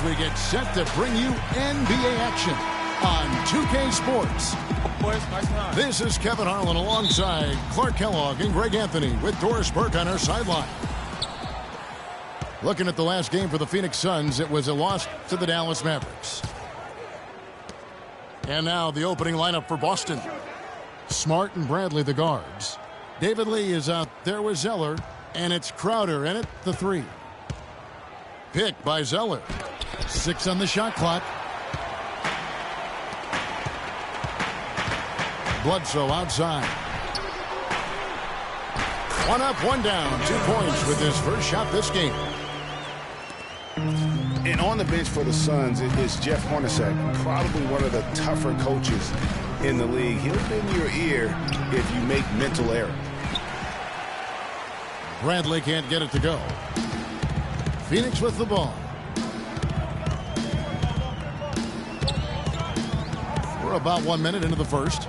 we get set to bring you NBA action on 2K Sports. This is Kevin Harlan alongside Clark Kellogg and Greg Anthony with Doris Burke on our sideline. Looking at the last game for the Phoenix Suns, it was a loss to the Dallas Mavericks. And now the opening lineup for Boston. Smart and Bradley the guards. David Lee is out there with Zeller, and it's Crowder in at the 3. Picked by Zeller. 6 on the shot clock. Bledsoe outside. 1 up, 1 down. 2 points with his first shot this game. And on the bench for the Suns is Jeff Hornacek, probably one of the tougher coaches in the league. He'll bend your ear if you make mental errors. Bradley can't get it to go. Phoenix with the ball. We're about 1 minute into the first.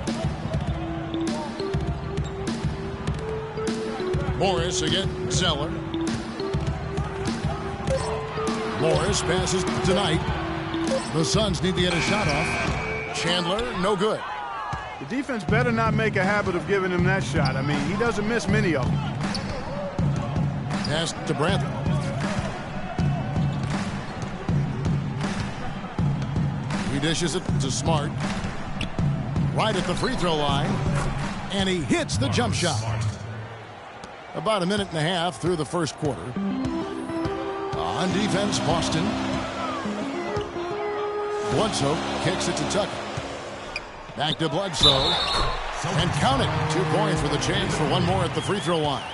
Morris again, Zeller. Morris passes tonight. The Suns need to get a shot off. Chandler, no good. The defense better not make a habit of giving him that shot. I mean, he doesn't miss many of them. Pass to Bradley. He dishes it to Smart. Right at the free throw line. And he hits the jump shot. About a minute and a half through the first quarter. On defense, Boston. Bledsoe kicks it to Tucker. Back to Bledsoe. And count it. 2 points with a chance for one more at the free throw line.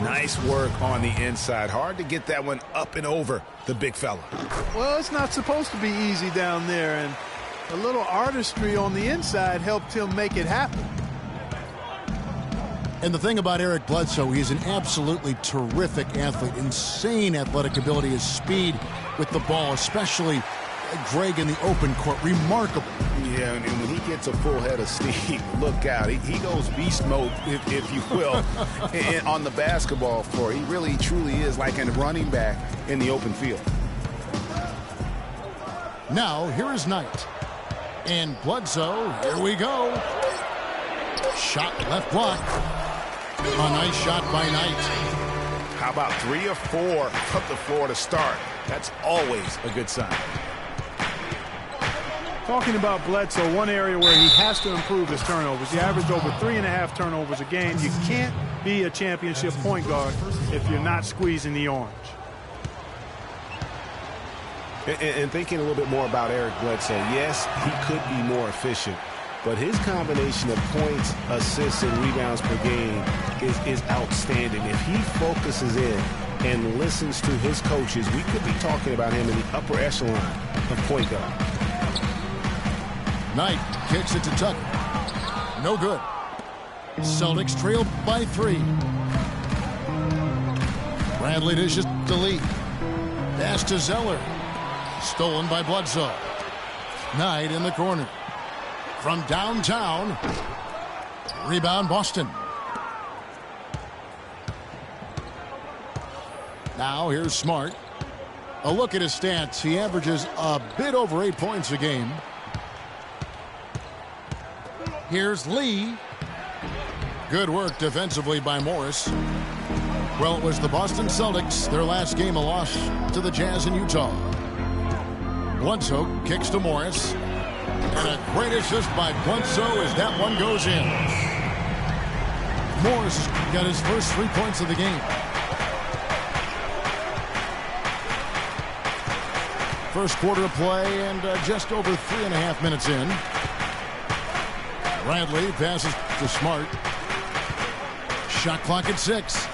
Nice work on the inside. Hard to get that one up and over the big fella. Well, it's not supposed to be easy down there, and a little artistry on the inside helped him make it happen. And the thing about Eric Bledsoe, he's an absolutely terrific athlete. Insane athletic ability, his speed with the ball, especially Greg in the open court. Remarkable. Yeah, and when he gets a full head of steam, look out. He goes beast mode, if you will, and on the basketball floor. He really, truly is like a running back in the open field. Now, here is Knight. And Bledsoe, here we go. Shot left block. A nice shot by Knight. How about 3 or 4 from the floor to start? That's always a good sign. Talking about Bledsoe, one area where he has to improve his turnovers. He averaged over 3.5 turnovers a game. You can't be a championship point guard if you're not squeezing the orange. And thinking a little bit more about Eric Bledsoe, yes, he could be more efficient, but his combination of points, assists, and rebounds per game is outstanding. If he focuses in and listens to his coaches, we could be talking about him in the upper echelon of point guard. Knight kicks it to Tucker. No good. Celtics trail by 3. Bradley dishes to Lee. Pass to Zeller. Stolen by Bledsoe. Knight in the corner. From downtown. Rebound Boston. Now here's Smart. A look at his stats. He averages a bit over 8 points a game. Here's Lee. Good work defensively by Morris. Well, it was the Boston Celtics. Their last game, a loss to the Jazz in Utah. Bledsoe kicks to Morris. And a great assist by Bledsoe as that one goes in. Morris got his first 3 points of the game. First quarter of play and just over 3.5 minutes in. Bradley passes to Smart. Shot clock at 6.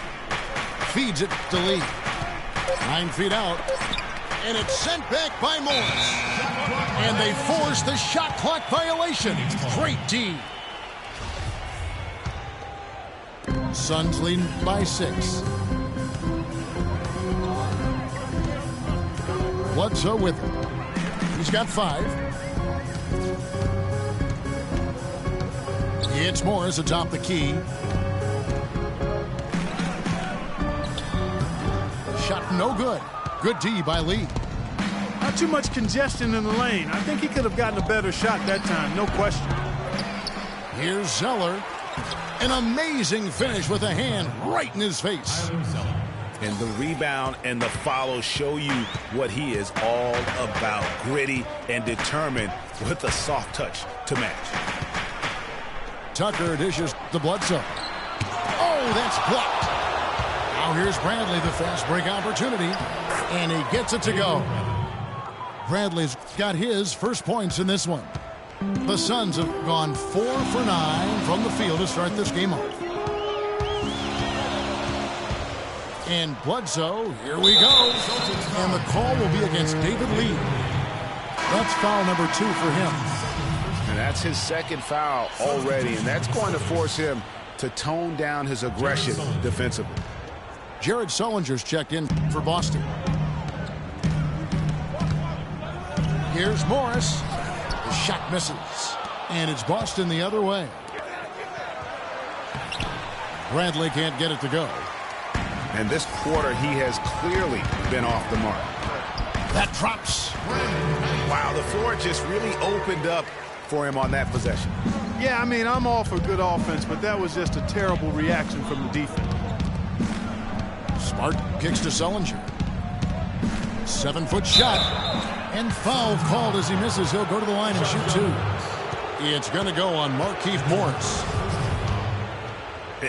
Feeds it to Lee. 9 feet out. And it's sent back by Morris. And they force the shot clock violation. Great D. Suns lead by 6. Bledsoe with it. He's got 5. It's Morris atop the key. Shot no good. Good D by Lee. too much congestion in the lane. I think he could have gotten a better shot that time, no question. Here's Zeller. An amazing finish with a hand right in his face. And the rebound and the follow show you what he is all about. Gritty and determined with a soft touch to match. Tucker dishes to Bledsoe. Oh, that's blocked. Now here's Bradley, the fast break opportunity. And he gets it to go. Bradley's got his first points in this one. The Suns have gone 4 for 9 from the field to start this game off. And Bledsoe, here we go. And the call will be against David Lee. That's foul number 2 for him. And that's his second foul already, and that's going to force him to tone down his aggression defensively. Jared Sullinger's checked in for Boston. Here's Morris. The shot misses. And it's Boston the other way. Bradley can't get it to go. And this quarter, he has clearly been off the mark. That drops. Wow, the floor just really opened up for him on that possession. Yeah, I mean, I'm all for good offense, but that was just a terrible reaction from the defense. Smart kicks to Sullinger. 7-foot shot. And foul called as he misses. He'll go to the line and shoot 2. It's going to go on Markieff Morris.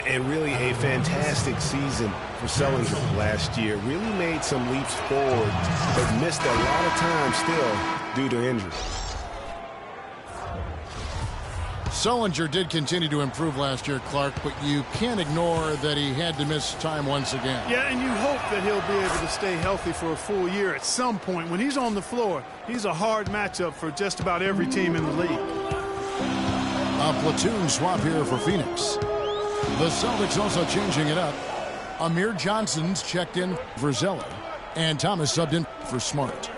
And really a fantastic season for Sullinger last year. Really made some leaps forward, but missed a lot of time still due to injury. Sullinger did continue to improve last year, Clark, but you can't ignore that he had to miss time once again. Yeah, and you hope that he'll be able to stay healthy for a full year at some point. When he's on the floor, he's a hard matchup for just about every team in the league. A platoon swap here for Phoenix. The Celtics also changing it up. Amir Johnson's checked in for Zeller, and Thomas subbed in for Smart.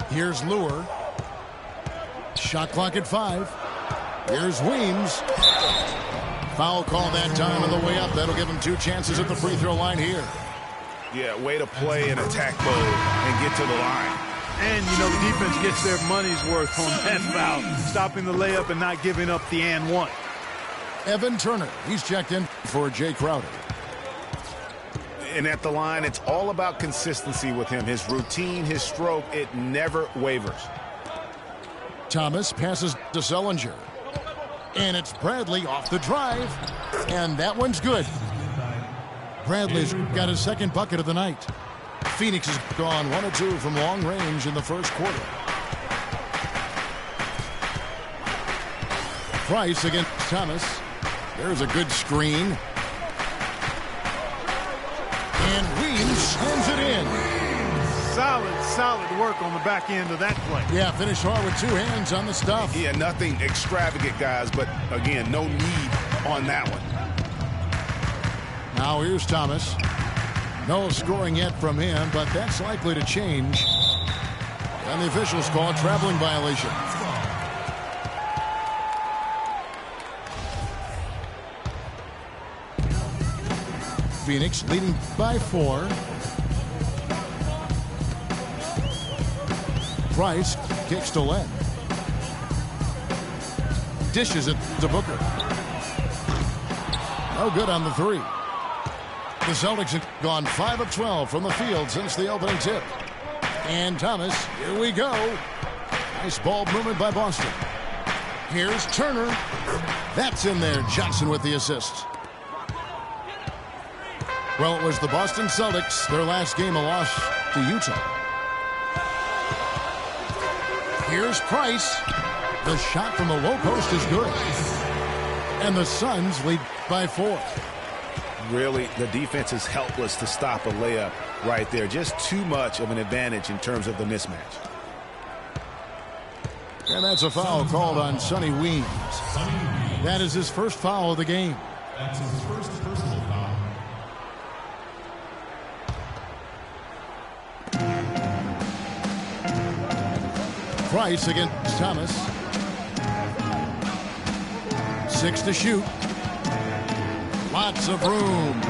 Here's Lure. Shot clock at 5. Here's Weems. Foul call that time on the way up. That'll give him 2 chances at the free throw line here. Yeah, way to play in attack mode and get to the line. And, you know, the defense gets their money's worth on that foul, stopping the layup and not giving up the and one. Evan Turner, he's checked in for Jay Crowder. And at the line, it's all about consistency with him. His routine, his stroke, it never wavers. Thomas passes to Sullinger. And it's Bradley off the drive. And that one's good. Bradley's got his second bucket of the night. Phoenix has gone 1 of 2 from long range in the first quarter. Price against Thomas. There's a good screen. And Weems slams it in. Solid work on the back end of that play. Yeah, finish hard with 2 hands on the stuff. Yeah, nothing extravagant, guys, but again, no need on that one. Now here's Thomas. No scoring yet from him, but that's likely to change. And the officials call a traveling violation. Phoenix leading by 4. Price kicks to Len. Dishes it to Booker. No good on the 3. The Celtics have gone 5 of 12 from the field since the opening tip. And Thomas, here we go. Nice ball movement by Boston. Here's Turner. That's in there. Johnson with the assist. Well, it was the Boston Celtics, their last game a loss to Utah. Here's Price. The shot from the low post is good. And the Suns lead by 4. Really, the defense is helpless to stop a layup right there. Just too much of an advantage in terms of the mismatch. And that's a foul called on Sonny Weems. That is his first foul of the game. That's his first personal foul. Price against Thomas. 6 to shoot. Lots of room.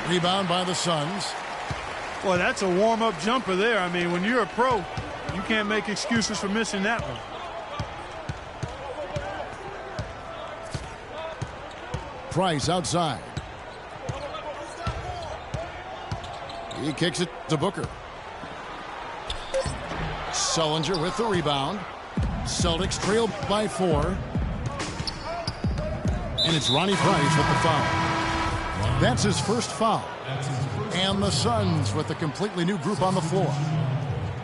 Rebound by the Suns. Well, that's a warm-up jumper there. I mean, when you're a pro, you can't make excuses for missing that one. Price outside. He kicks it to Booker. Sullinger with the rebound. Celtics trail by 4. And it's Ronnie Price with the foul. That's his first foul. And the Suns with a completely new group on the floor.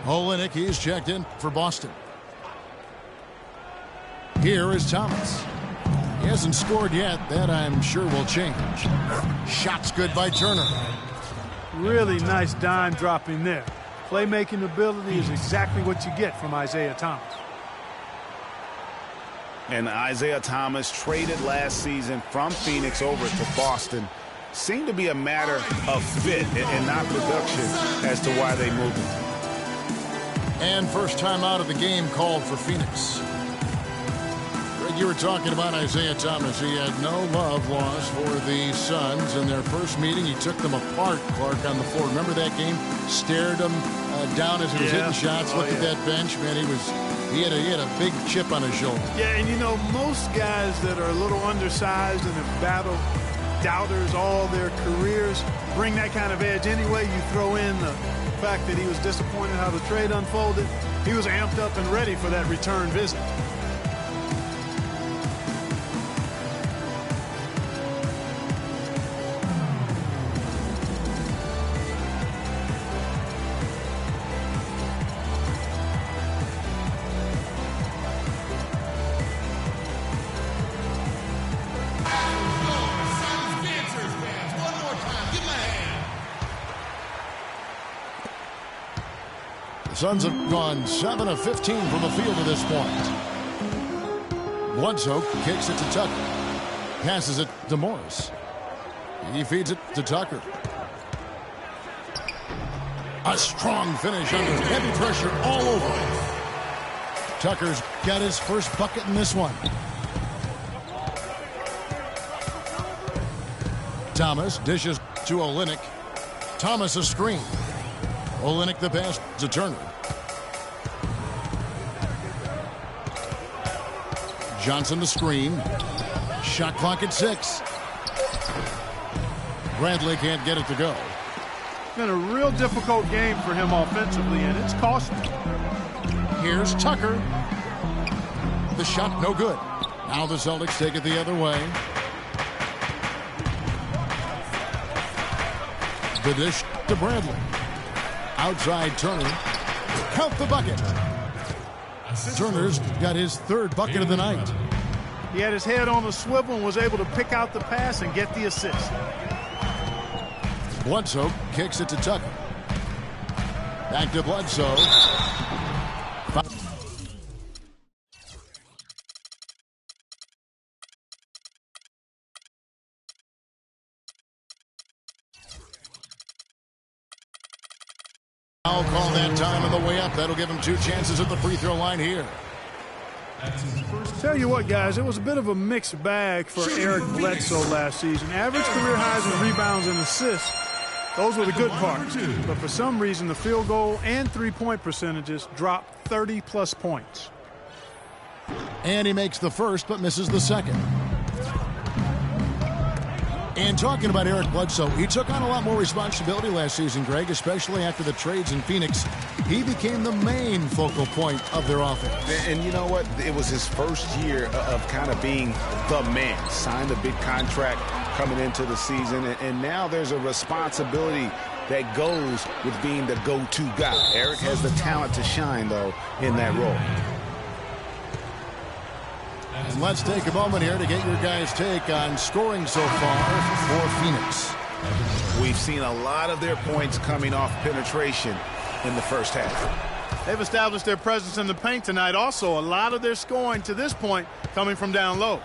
Olynyk, he's checked in for Boston. Here is Thomas. He hasn't scored yet. That, I'm sure, will change. Shot's good by Turner. Really nice dime dropping there. Playmaking ability is exactly what you get from Isaiah Thomas. And Isaiah Thomas, traded last season from Phoenix over to Boston, seemed to be a matter of fit and not production as to why they moved him. And first time out of the game called for Phoenix. Greg, you were talking about Isaiah Thomas. He had no love lost for the Suns. In their first meeting, he took them apart, Clark, on the floor. Remember that game? Stared them down as he was hitting shots. Looked at that bench. Man, he had a big chip on his shoulder. Yeah, and you know, most guys that are a little undersized and have battled doubters all their careers bring that kind of edge anyway. You throw in the fact that he was disappointed how the trade unfolded. He was amped up and ready for that return visit. Suns have gone 7 of 15 from the field to this point. Bledsoe kicks it to Tucker. Passes it to Morris. He feeds it to Tucker. A strong finish under heavy pressure all over. Tucker's got his first bucket in this one. Thomas dishes to Olynyk. Thomas a screen. Olynyk the pass to Turner. Johnson the screen. Shot clock at 6. Bradley can't get it to go. It's been a real difficult game for him offensively, and it's costing. Here's Tucker. The shot no good. Now the Celtics take it the other way. The dish to Bradley. Outside Turner. Count the bucket. Turner's got his third bucket of the night. He had his head on the swivel and was able to pick out the pass and get the assist. Bledsoe kicks it to Tucker. Back to Bledsoe. I'll call that time on the way up. That'll give him 2 chances at the free throw line here. Tell you what, guys, it was a bit of a mixed bag for Eric Bledsoe last season. Average career highs in rebounds and assists. Those were the good parts. But for some reason, the field goal and three-point percentages dropped 30-plus points. And he makes the first but misses the second. And talking about Eric Bledsoe, he took on a lot more responsibility last season, Greg, especially after the trades in Phoenix. He became the main focal point of their offense. And you know what? It was his first year of kind of being the man. Signed a big contract coming into the season, and now there's a responsibility that goes with being the go-to guy. Eric has the talent to shine, though, in that role. And let's take a moment here to get your guys' take on scoring so far for Phoenix. We've seen a lot of their points coming off penetration in the first half. They've established their presence in the paint tonight. Also, a lot of their scoring to this point coming from down low.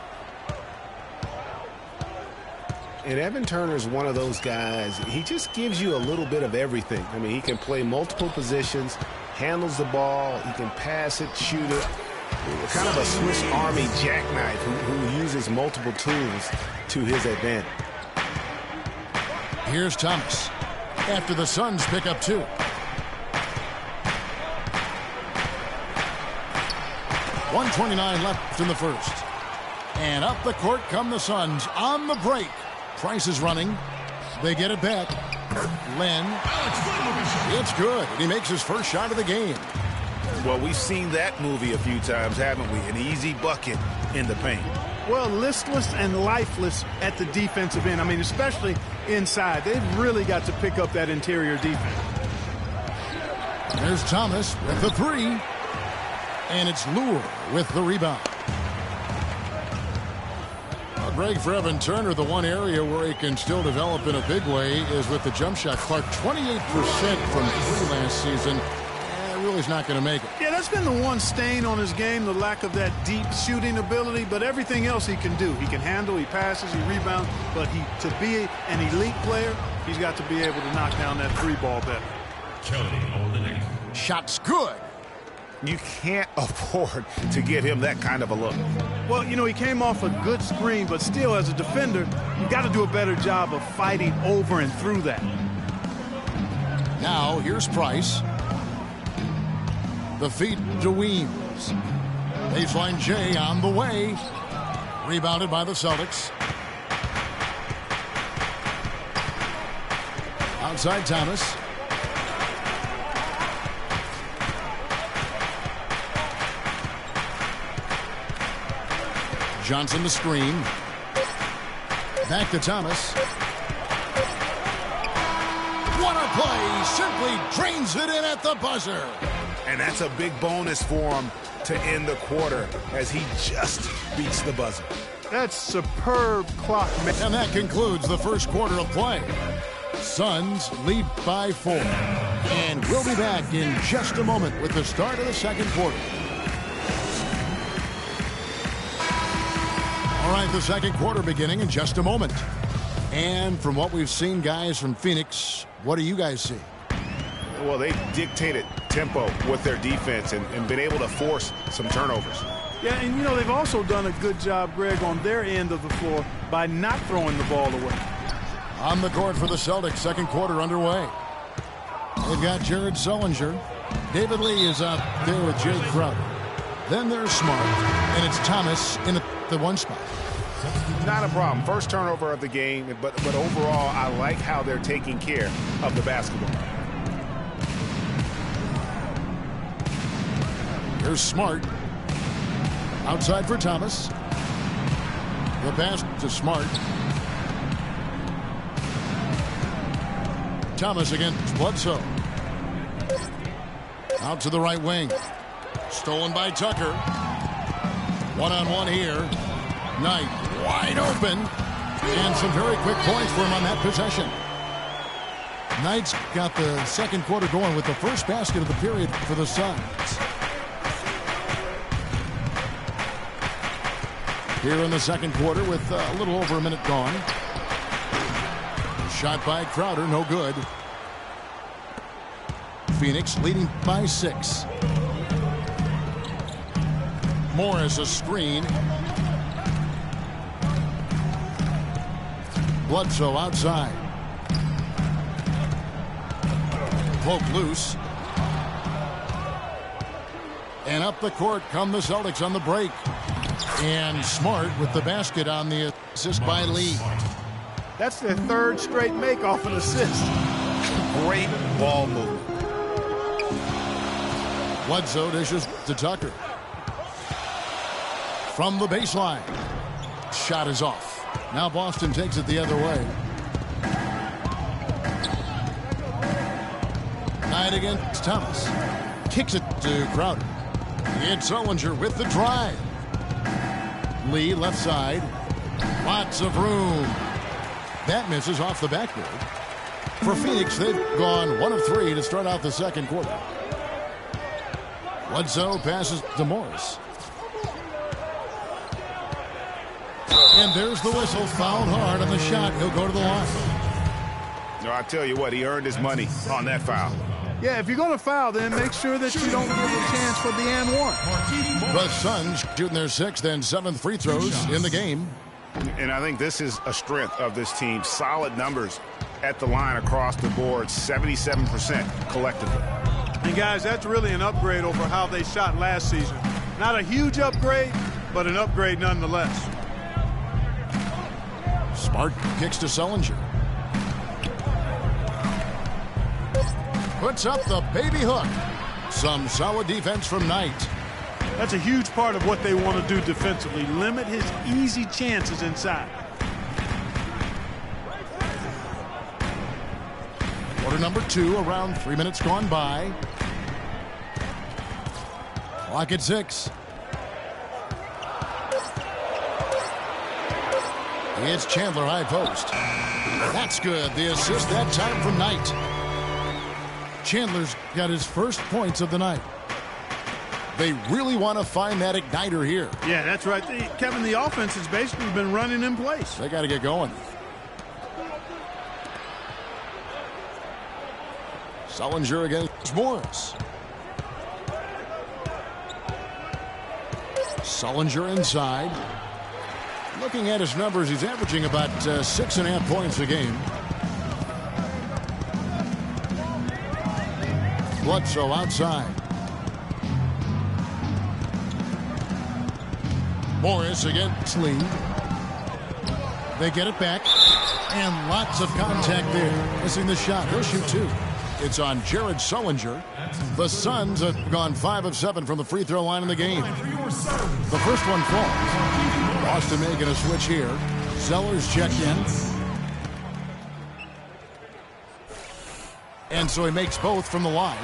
And Evan Turner is one of those guys, he just gives you a little bit of everything. I mean, he can play multiple positions, handles the ball, he can pass it, shoot it. Kind of a Swiss Army jackknife who uses multiple tools to his advantage. Here's Thomas. after the Suns pick up 2. .129 left in the first. And up the court come the Suns on the break. Price is running. They get it back. Len. It's good. He makes his first shot of the game. Well, we've seen that movie a few times, haven't we? An easy bucket in the paint. Well, listless and lifeless at the defensive end. I mean, especially inside. They've really got to pick up that interior defense. There's Thomas with the 3. And it's Lure with the rebound. Well, Greg, for Evan Turner, the one area where he can still develop in a big way is with the jump shot. Clark, 28% from 3 last season. Really is not going to make it. Yeah, that's been the one stain on his game, the lack of that deep shooting ability, but everything else he can do. He can handle, he passes, he rebounds, but to be an elite player, he's got to be able to knock down that 3 ball better. Shot's good. You can't afford to give him that kind of a look. Well, you know, he came off a good screen, but still, as a defender, you got to do a better job of fighting over and through that. Now, here's Price. The feed to Weems. Baseline J on the way. Rebounded by the Celtics. Outside Thomas. Johnson the screen. Back to Thomas. What a play! Simply drains it in at the buzzer. And that's a big bonus for him to end the quarter as he just beats the buzzer. That's superb clock. And that concludes the first quarter of play. Suns lead by 4. And we'll be back in just a moment with the start of the second quarter. All right, the second quarter beginning in just a moment. And from what we've seen, guys, from Phoenix, what do you guys see? Well, they dictated tempo with their defense and been able to force some turnovers. Yeah, and, you know, they've also done a good job, Greg, on their end of the floor by not throwing the ball away. On the court for the Celtics, second quarter underway. They've got Jared Sullinger. David Lee is out there with Jay Crowder. Then there's Smart, and it's Thomas in the 1 spot. Not a problem. First turnover of the game, but overall, I like how they're taking care of the basketball. Here's Smart. Outside for Thomas. The pass to Smart. Thomas against Bledsoe. Out to the right wing. Stolen by Tucker. One-on-one here. Knight wide open. And some very quick points for him on that possession. Knight's got the second quarter going with the first basket of the period for the Suns. Here in the second quarter with a little over a minute gone. Shot by Crowder, no good. Phoenix leading by 6. Morris a screen. Bledsoe outside. Cloak loose. And up the court come the Celtics on the break. And Smart with the basket on the assist by Lee. That's their 3rd straight make off an assist. Great ball movement. Bledsoe dishes to Tucker. From the baseline. Shot is off. Now Boston takes it the other way. Knight against Thomas. Kicks it to Crowder. It's Sullinger with the drive. Lee left side. Lots of room. That misses off the backboard. For Phoenix, they've gone 1 of 3 to start out the second quarter. Bledsoe passes to Morris. And there's the whistle. Fouled hard on the shot. He'll go to the line. No, I tell you what, he earned his money on that foul. Yeah, if you're going to foul, then make sure that you don't give a chance for the and 1. The Suns shooting their 6th and 7th free throws in the game. And I think this is a strength of this team. Solid numbers at the line across the board, 77% collectively. And guys, that's really an upgrade over how they shot last season. Not a huge upgrade, but an upgrade nonetheless. Smart kicks to Sullinger. Puts up the baby hook. Some solid defense from Knight. That's a huge part of what they want to do defensively. Limit his easy chances inside. Quarter number 2, around 3 minutes gone by. Clock at 6. It's Chandler high post. That's good. The assist that time from Knight. Chandler's got his first points of the night. They really want to find that igniter here. Yeah, that's right. Kevin, the offense has basically been running in place. They got to get going. Sullinger against Morris. Sullinger inside. Looking at his numbers, he's averaging about 6.5 points a game. Bledsoe outside. Morris against Lee. They get it back. And lots of contact there. Missing the shot. He'll shoot 2. It's on Jared Sullinger. The Suns have gone 5 of 7 from the free throw line in the game. The first one falls. Boston making a switch here. Zellers checked in. And so he makes both from the line.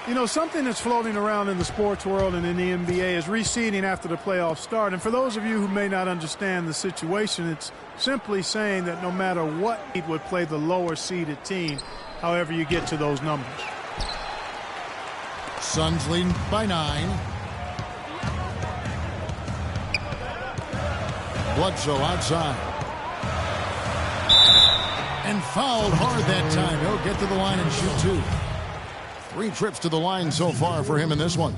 You know, something that's floating around in the sports world and in the NBA is reseeding after the playoffs start. And for those of you who may not understand the situation, it's simply saying that no matter what seed would play the lower seeded team, however you get to those numbers. Suns leading by 9. Bledsoe outside. And fouled hard that time. He'll get to the line and shoot 2. 3 trips to the line so far for him in this one.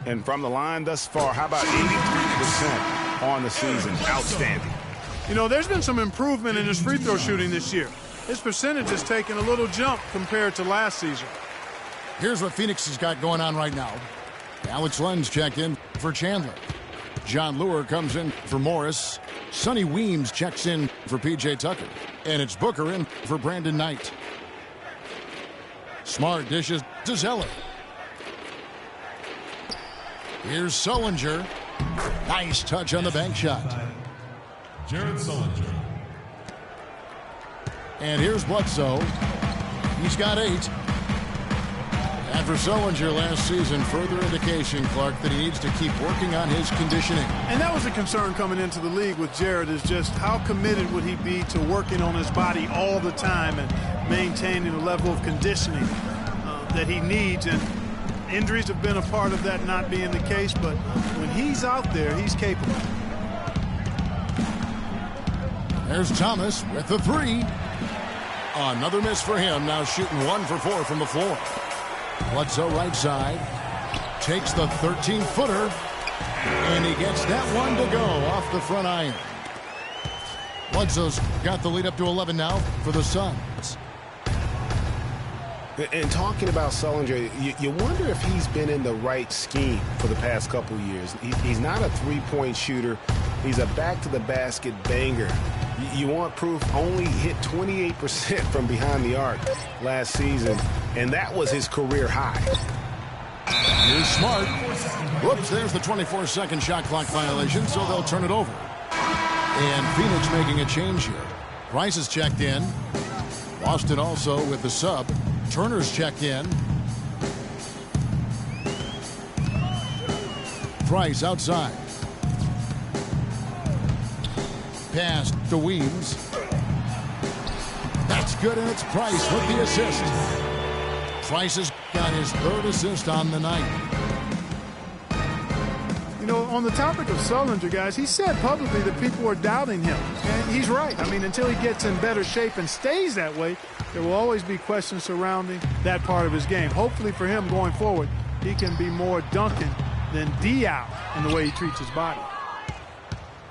And from the line thus far, how about 83% on the season? Outstanding. You know, there's been some improvement in his free throw shooting this year. His percentage has taken a little jump compared to last season. Here's what Phoenix has got going on right now. Alex Lenz checked in for Chandler. John Lure comes in for Morris. Sonny Weems checks in for P.J. Tucker. And it's Booker in for Brandon Knight. Smart dishes to Zeller. Here's Sullinger. Nice touch on the bank shot. Jared Sullinger. And here's Bledsoe. He's got 8. And for Sullinger last season, further indication, Clark, that he needs to keep working on his conditioning. And that was a concern coming into the league with Jared, is just how committed would he be to working on his body all the time and maintaining the level of conditioning that he needs. And injuries have been a part of that not being the case, but when he's out there, he's capable. There's Thomas with the 3. Another miss for him, now shooting 1 for 4 from the floor. Bledsoe right side, takes the 13-footer, and he gets that one to go off the front iron. Bledsoe's got the lead up to 11 now for the Suns. And talking about Sullinger, you wonder if he's been in the right scheme for the past couple years. He's not a three-point shooter. He's a back-to-the-basket banger. You want proof? Only hit 28% from behind the arc last season, and that was his career high. Here's Smart. Whoops, there's the 24-second shot clock violation, so they'll turn it over. And Phoenix making a change here. Price is checked in. Boston also with the sub. Turner's checked in. Price outside. Pass to Weems. That's good, and it's Price with the assist. Price has got his 3rd assist on the night. You know, on the topic of Sullinger, guys, he said publicly that people are doubting him. And he's right. I mean, until he gets in better shape and stays that way, there will always be questions surrounding that part of his game. Hopefully for him going forward, he can be more Duncan than Diaw in the way he treats his body.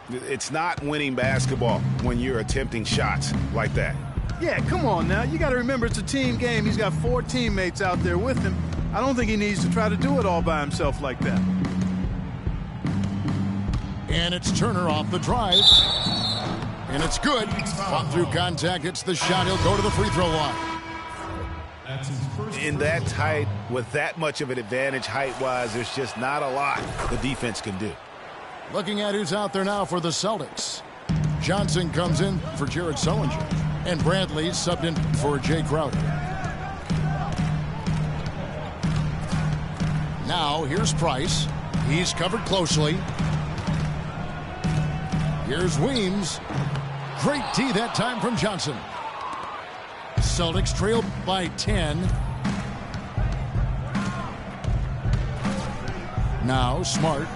It's not winning basketball when you're attempting shots like that. Yeah, come on now. You got to remember it's a team game. He's got 4 teammates out there with him. I don't think he needs to try to do it all by himself like that. And it's Turner off the drive. And it's good. Fought through contact. It's the shot. He'll go to the free throw line. In that tight, with that much of an advantage height-wise, there's just not a lot the defense can do. Looking at who's out there now for the Celtics. Johnson comes in for Jared Sullinger. And Bradley subbed in for Jay Crowder. Now, here's Price. He's covered closely. Here's Weems. Great D that time from Johnson. Celtics trail by 10. Now, Smart.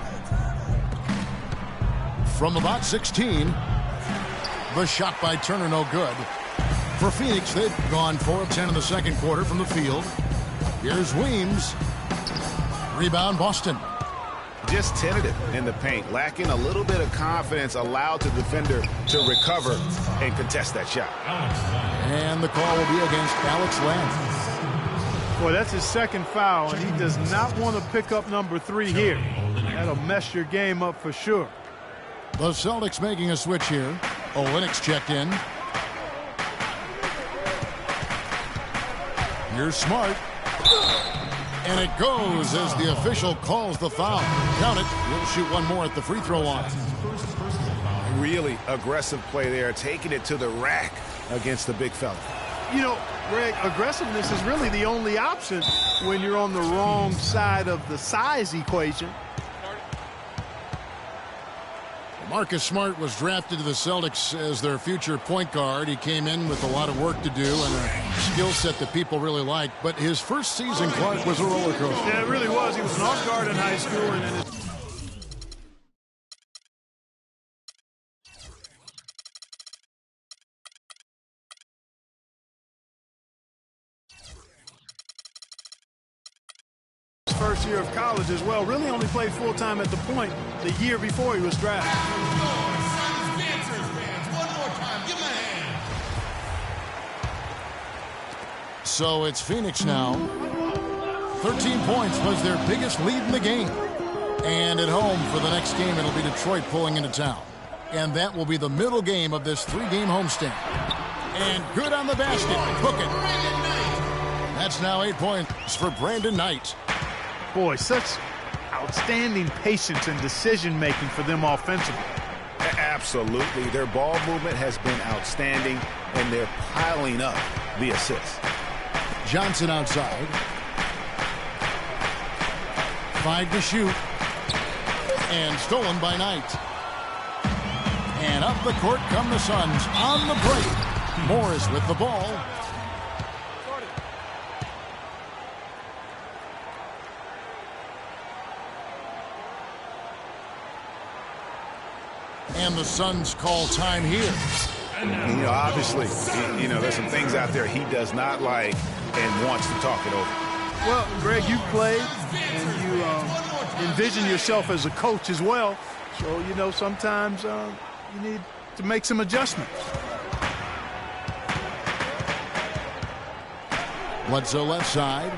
From about 16. The shot by Turner, no good. For Phoenix, they've gone 4 of 10 in the second quarter from the field. Here's Weems. Rebound, Boston. Just tentative in the paint, lacking a little bit of confidence, allowed the defender to recover and contest that shot. And the call will be against Alex Lamb. Boy, that's his second foul, and he does not want to pick up number 3 here. That'll mess your game up for sure. The Celtics making a switch here. Olynyk checked in. Here's Smart. And it goes as the official calls the foul. Count it. He'll shoot one more at the free throw line. Really aggressive play there, taking it to the rack against the big fella. You know, Greg, aggressiveness is really the only option when you're on the wrong side of the size equation. Marcus Smart was drafted to the Celtics as their future point guard. He came in with a lot of work to do and a skill set that people really like. But his first season, Clark, was a roller coaster. Yeah, it really was. He was an off guard in high school, and then his first year of college as well. Really only played full-time at the point the year before he was drafted. So it's Phoenix now. 13 points was their biggest lead in the game. And at home for the next game, it'll be Detroit pulling into town. And that will be the middle game of this 3-game homestand. And good on the basket. Book it. That's now 8 points for Brandon Knight. Boy, such outstanding patience and decision-making for them offensively. Absolutely. Their ball movement has been outstanding, and they're piling up the assists. Johnson outside. 5 to shoot. And stolen by Knight. And up the court come the Suns on the break. Morris with the ball. And the Suns call time here. You know, obviously, there's some things out there he does not like and wants to talk it over. Well, Greg, you played and you envision yourself as a coach as well. So, sometimes you need to make some adjustments. Bledsoe left side.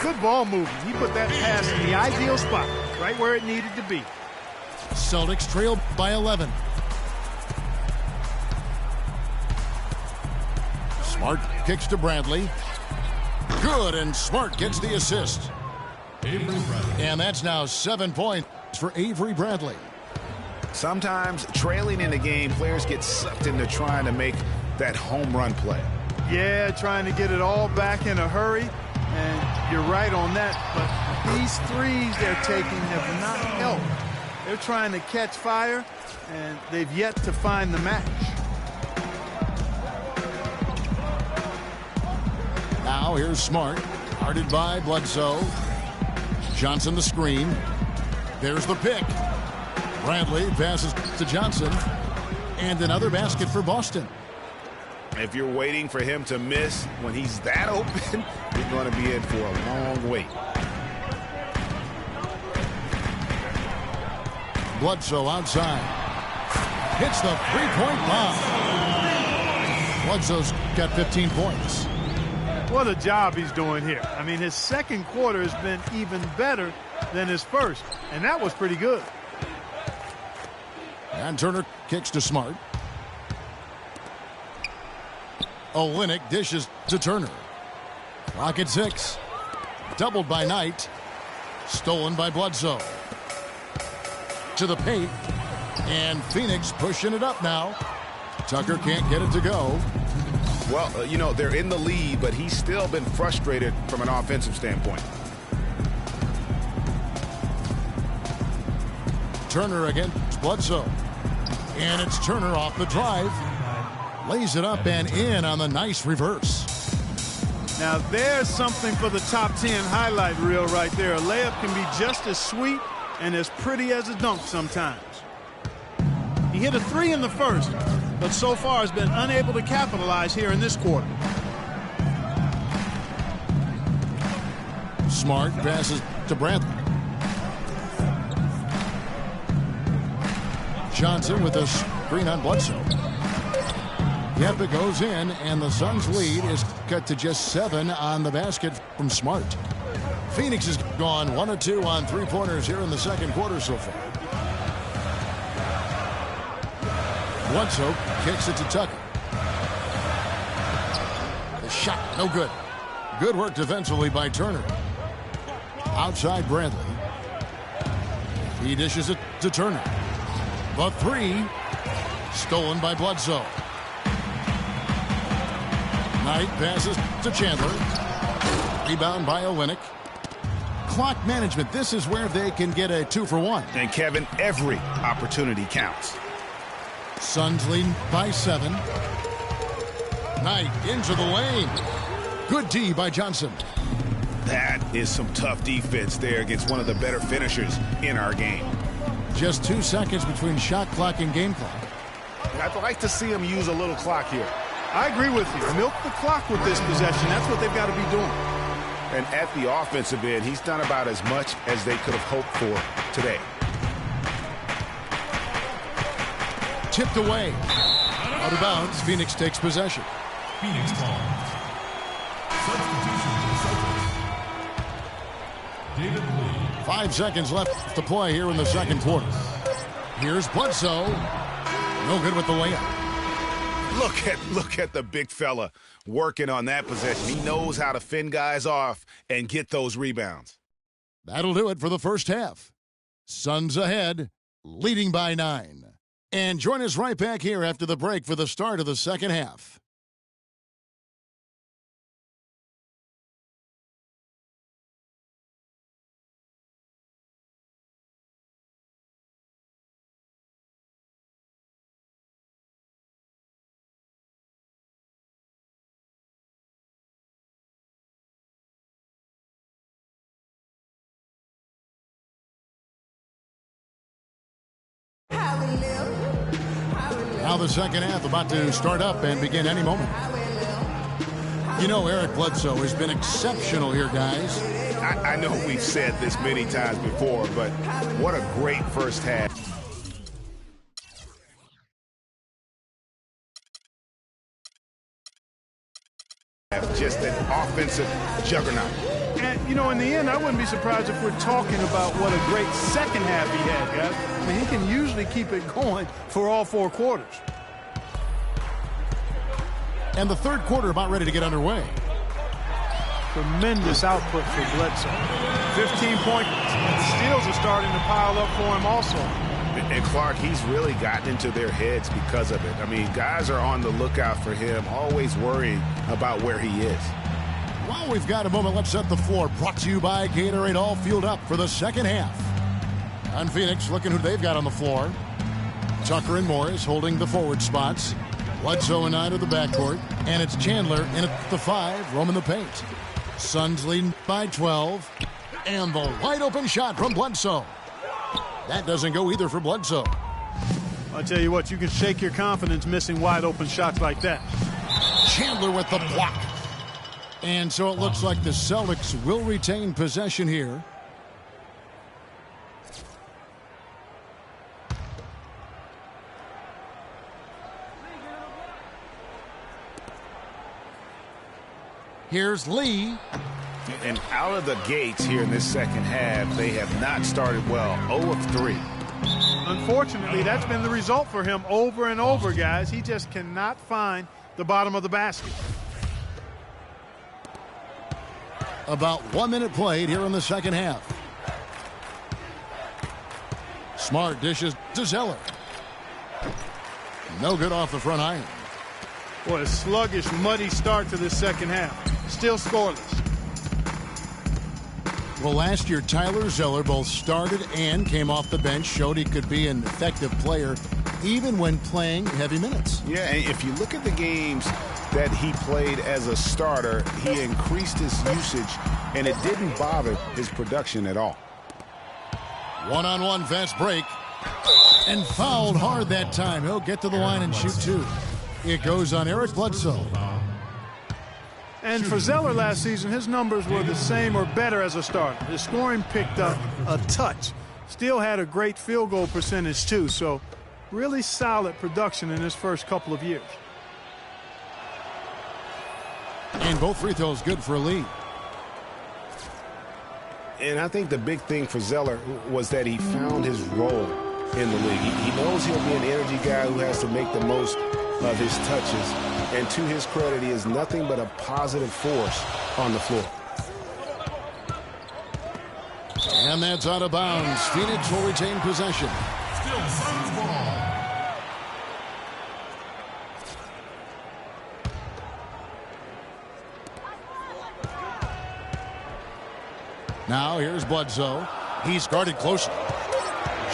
Good ball movement. He put that pass in the ideal spot, right where it needed to be. Celtics trail by 11. Smart kicks to Bradley. Good, and Smart gets the assist. And that's now 7 points for Avery Bradley. Sometimes trailing in the game, players get sucked into trying to make that home run play. Yeah, trying to get it all back in a hurry. And you're right on that. But these threes they're taking have not helped. They're trying to catch fire, and they've yet to find the match. Now here's Smart. Guarded by Bledsoe. Johnson the screen. There's the pick. Bradley passes to Johnson. And another basket for Boston. If you're waiting for him to miss when he's that open, you're going to be in for a long wait. Bledsoe outside. hits the three-point bomb. Bledsoe's got 15 points. What a job he's doing here. I mean, his second quarter has been even better than his first, and that was pretty good. And Turner kicks to Smart. Olynyk dishes to Turner. Clock at 6. Doubled by Knight. Stolen by Bledsoe. To the paint. And Phoenix pushing it up now. Tucker can't get it to go. Well, you know, they're in the lead, but he's still been frustrated from an offensive standpoint. Turner against Bledsoe. And it's Turner off the drive. Lays it up and in on the nice reverse. Now there's something for the top 10 highlight reel right there. A layup can be just as sweet and as pretty as a dunk sometimes. He hit a 3 in the first, but so far has been unable to capitalize here in this quarter. Smart passes to Bradley. Johnson with a screen on Bledsoe. Yep, it goes in, and the Suns' lead is cut to just 7 on the basket from Smart. Phoenix has gone 1 of 2 on three-pointers here in the second quarter so far. Bledsoe kicks it to Tucker. The shot, no good. Good work defensively by Turner. Outside Bradley. He dishes it to Turner. The 3, stolen by Bledsoe. Knight passes to Chandler. Rebound by Olynyk. Clock management. This is where they can get a 2-for-1. And Kevin, every opportunity counts. Suns lead by 7. Knight into the lane. Good D by Johnson. That is some tough defense there against one of the better finishers in our game. Just 2 seconds between shot clock and game clock. I'd like to see him use a little clock here. I agree with you. Milk the clock with this possession. That's what they've got to be doing. And at the offensive end, he's done about as much as they could have hoped for today. Tipped away. Out of bounds. Phoenix takes possession. Phoenix ball. Substitution for Celtics. David Lee. 5 seconds left to play here in the second quarter. Here's Bledsoe. No good with the layup. Look at the big fella working on that possession. He knows how to fend guys off and get those rebounds. That'll do it for the first half. Suns ahead, leading by 9. And join us right back here after the break for the start of the second half. Now the second half about to start up and begin any moment. You know, Eric Bledsoe has been exceptional here, guys. I know we've said this many times before, but what a great first half. Just an offensive juggernaut. And, you know, in the end, I wouldn't be surprised if we're talking about what a great second half he had, guys. I mean, he can usually keep it going for all 4 quarters. And the third quarter about ready to get underway. Tremendous output for Bledsoe. 15 points and steals are starting to pile up for him also. And Clark, he's really gotten into their heads because of it. I mean, guys are on the lookout for him, always worrying about where he is. While we've got a moment, let's set the floor. Brought to you by Gatorade, all fueled up for the second half. On Phoenix, looking who they've got on the floor. Tucker and Morris holding the forward spots. Bledsoe and Knight of the backcourt. And it's Chandler in at the 5, roaming the paint. Suns leading by 12. And the wide open shot from Bledsoe. That doesn't go either for Bledsoe. I'll tell you what, you can shake your confidence missing wide open shots like that. Chandler with the block. And so it looks like the Celtics will retain possession here. Here's Lee. And out of the gates here in this second half, they have not started well. 0 of 3. Unfortunately, that's been the result for him over and over, guys. He just cannot find the bottom of the basket. About 1 minute played here in the second half. Smart dishes to Zeller. No good off the front iron. What a sluggish, muddy start to this second half. Still scoreless. Well, last year, Tyler Zeller both started and came off the bench, showed he could be an effective player even when playing heavy minutes. Yeah, and if you look at the games that he played as a starter, he increased his usage, and it didn't bother his production at all. One-on-one fast break. And fouled hard that time. He'll get to the line and shoot two. It goes on Eric Bledsoe. And for Zeller last season, his numbers were the same or better as a starter. His scoring picked up a touch. Still had a great field goal percentage, too. So really solid production in his first couple of years. And both free throws good for Lee. And I think the big thing for Zeller was that he found his role in the league. He knows he'll be an energy guy who has to make the most of his touches. And to his credit, he is nothing but a positive force on the floor. And that's out of bounds. Phoenix will retain possession. Still Suns ball. Now here's Bledsoe. He's guarded closely.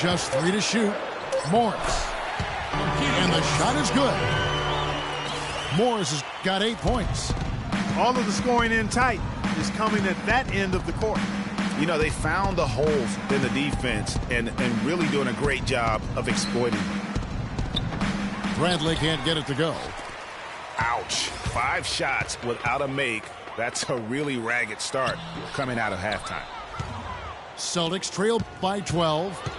Just 3 to shoot. Morris. And the shot is good. Morris has got 8 points. All of the scoring in tight is coming at that end of the court. You know, they found the holes in the defense and really doing a great job of exploiting them. Bradley can't get it to go. Ouch. 5 shots without a make. That's a really ragged start coming out of halftime. Celtics trail by 12.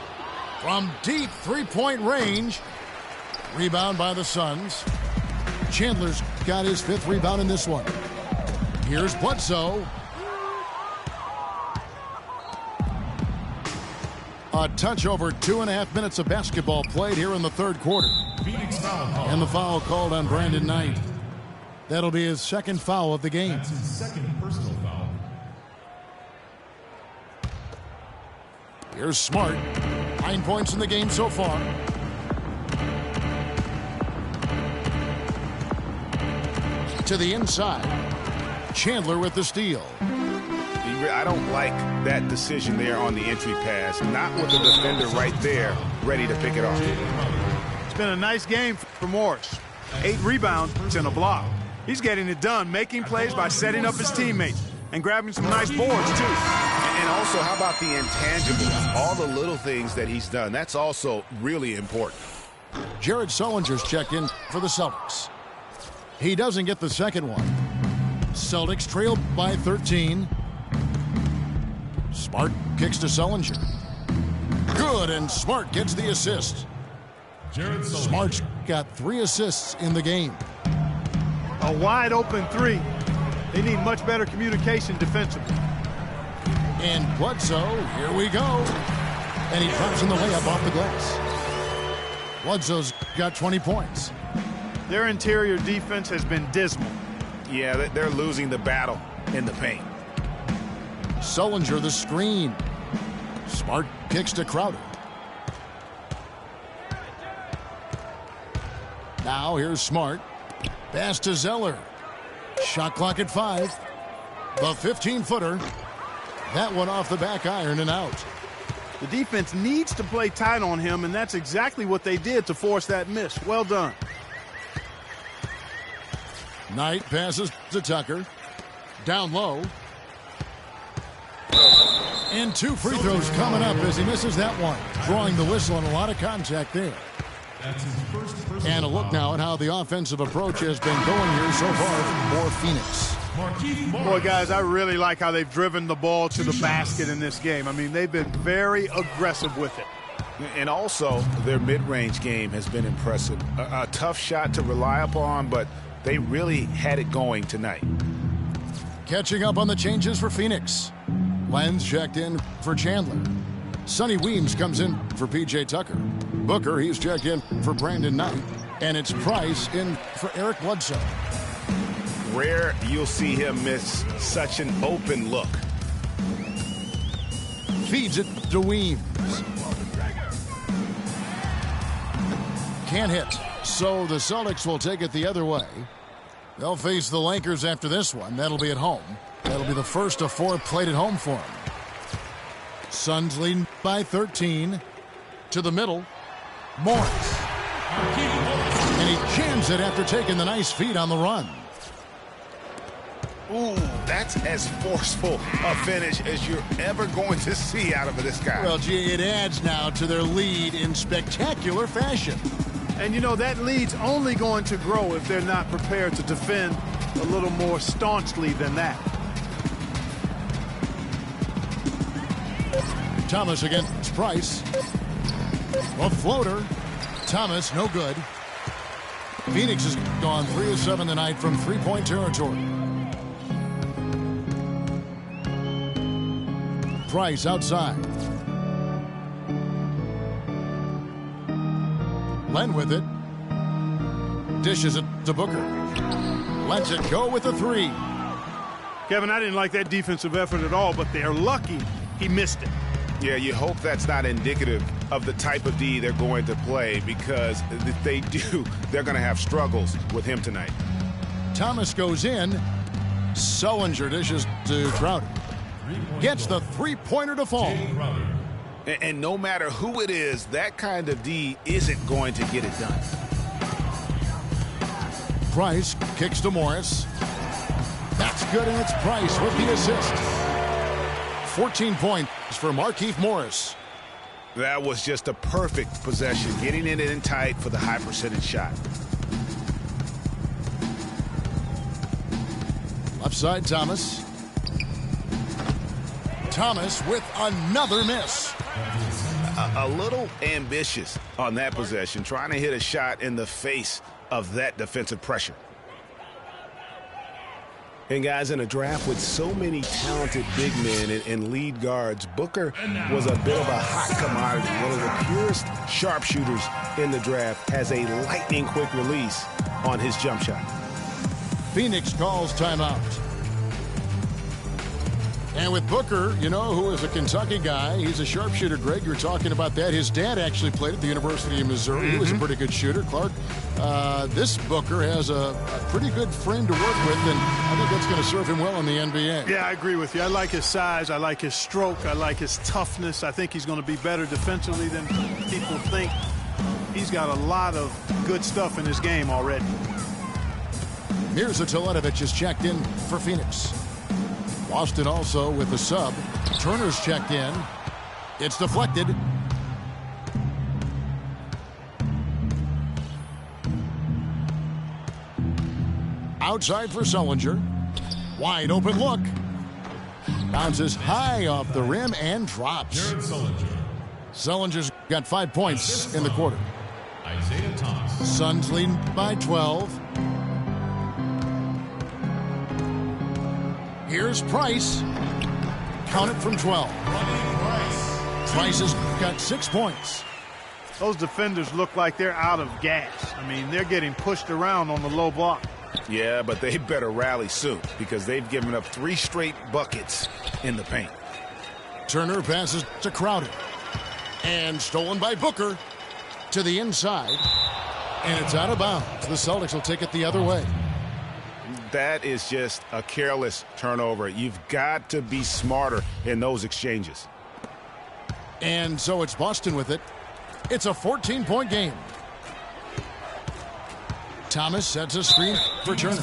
From deep three-point range. Rebound by the Suns. Chandler's got his 5th rebound in this one. Here's Bledsoe. A touch over 2.5 minutes of basketball played here in the third quarter. Phoenix foul call. And the foul called on Brandon Knight. That'll be his 2nd foul of the game. That's his 2nd personal foul. Here's Smart. 9 points in the game so far. To the inside. Chandler with the steal. I don't like that decision there on the entry pass. Not with the defender right there ready to pick it off. It's been a nice game for Morris. 8 rebounds and a block. He's getting it done, making plays by setting up his teammates and grabbing some nice boards, too. And also, how about the intangibles? All the little things that he's done. That's also really important. Jared Sullinger's checked in for the Celtics. He doesn't get the second one. Celtics trail by 13. Smart kicks to Sullinger. Good, and Smart gets the assist. Jared Smart's got 3 assists in the game. A wide open 3. They need much better communication defensively. And Bledsoe, here we go. And he drops in the layup off the glass. Bledsoe's got 20 points. Their interior defense has been dismal. Yeah, they're losing the battle in the paint. Sullinger the screen. Smart kicks to Crowder. Now here's Smart. Pass to Zeller. Shot clock at 5. The 15-footer. That one off the back iron and out. The defense needs to play tight on him, and that's exactly what they did to force that miss. Well done. Knight passes to Tucker. Down low. And 2 free throws coming up as he misses that one. Drawing the whistle and a lot of contact there. That's his first personal And a look foul. now at how the offensive approach has been going here so far for Phoenix. Boy, guys, I really like how they've driven the ball to the basket in this game. I mean, they've been very aggressive with it. And also, their mid-range game has been impressive. A tough shot to rely upon, but they really had it going tonight. Catching up on the changes for Phoenix. Lenz checked in for Chandler. Sonny Weems comes in for P.J. Tucker. Booker, he's checked in for Brandon Knight. And it's Price in for Eric Bledsoe. Rare you'll see him miss such an open look. Feeds it to Weems. Can't hit. So the Celtics will take it the other way. They'll face the Lakers after this one. That'll be at home. That'll be the first of 4 played at home for them. Suns leading by 13. To the middle. Morris. And he jams it after taking the nice feed on the run. Ooh, that's as forceful a finish as you're ever going to see out of this guy. Well, gee, it adds now to their lead in spectacular fashion. And, you know, that lead's only going to grow if they're not prepared to defend a little more staunchly than that. Thomas against Price. A floater. Thomas, no good. Phoenix has gone 3 of 7 tonight from three-point territory. Price outside. Len with it. Dishes it to Booker. Lets it go with a 3. Kevin, I didn't like that defensive effort at all, but they're lucky he missed it. Yeah, you hope that's not indicative of the type of D they're going to play, because if they do, they're going to have struggles with him tonight. Thomas goes in. Sullinger dishes to Crowder. Gets the three-pointer to fall. And no matter who it is, that kind of D isn't going to get it done. Price kicks to Morris. That's good, and it's Price with the assist. 14 points for Markieff Morris. That was just a perfect possession, getting it in tight for the high percentage shot. Left side, Thomas. Thomas with another miss. A little ambitious on that possession, trying to hit a shot in the face of that defensive pressure. And guys, in a draft with so many talented big men and lead guards, Booker was a bit of a hot commodity. One of the purest sharpshooters in the draft, has a lightning quick release on his jump shot. Phoenix calls timeout. And with Booker, you know, who is a Kentucky guy, he's a sharpshooter. Greg, you're talking about that. His dad actually played at the University of Missouri. He was a pretty good shooter. Clark, this Booker has a pretty good frame to work with, and I think that's going to serve him well in the NBA. Yeah, I agree with you. I like his size. I like his stroke. I like his toughness. I think he's going to be better defensively than people think. He's got a lot of good stuff in his game already. Mirza Teletovic is checked in for Phoenix. Boston also with the sub. Turner's checked in. It's deflected. Outside for Sullinger. Wide open look. Bounces high off the rim and drops. Sullinger's got 5 points in the quarter. Isaiah Thomas. Suns leading by 12. Here's Price. Count it from 12. Price has got 6 points. Those defenders look like they're out of gas. I mean, they're getting pushed around on the low block. Yeah, but they better rally soon, because they've given up 3 straight buckets in the paint. Turner passes to Crowder. And stolen by Booker to the inside. And it's out of bounds. The Celtics will take it the other way. That is just a careless turnover. You've got to be smarter in those exchanges. And so it's Boston with it. It's a 14-point game. Thomas sets a screen for Turner.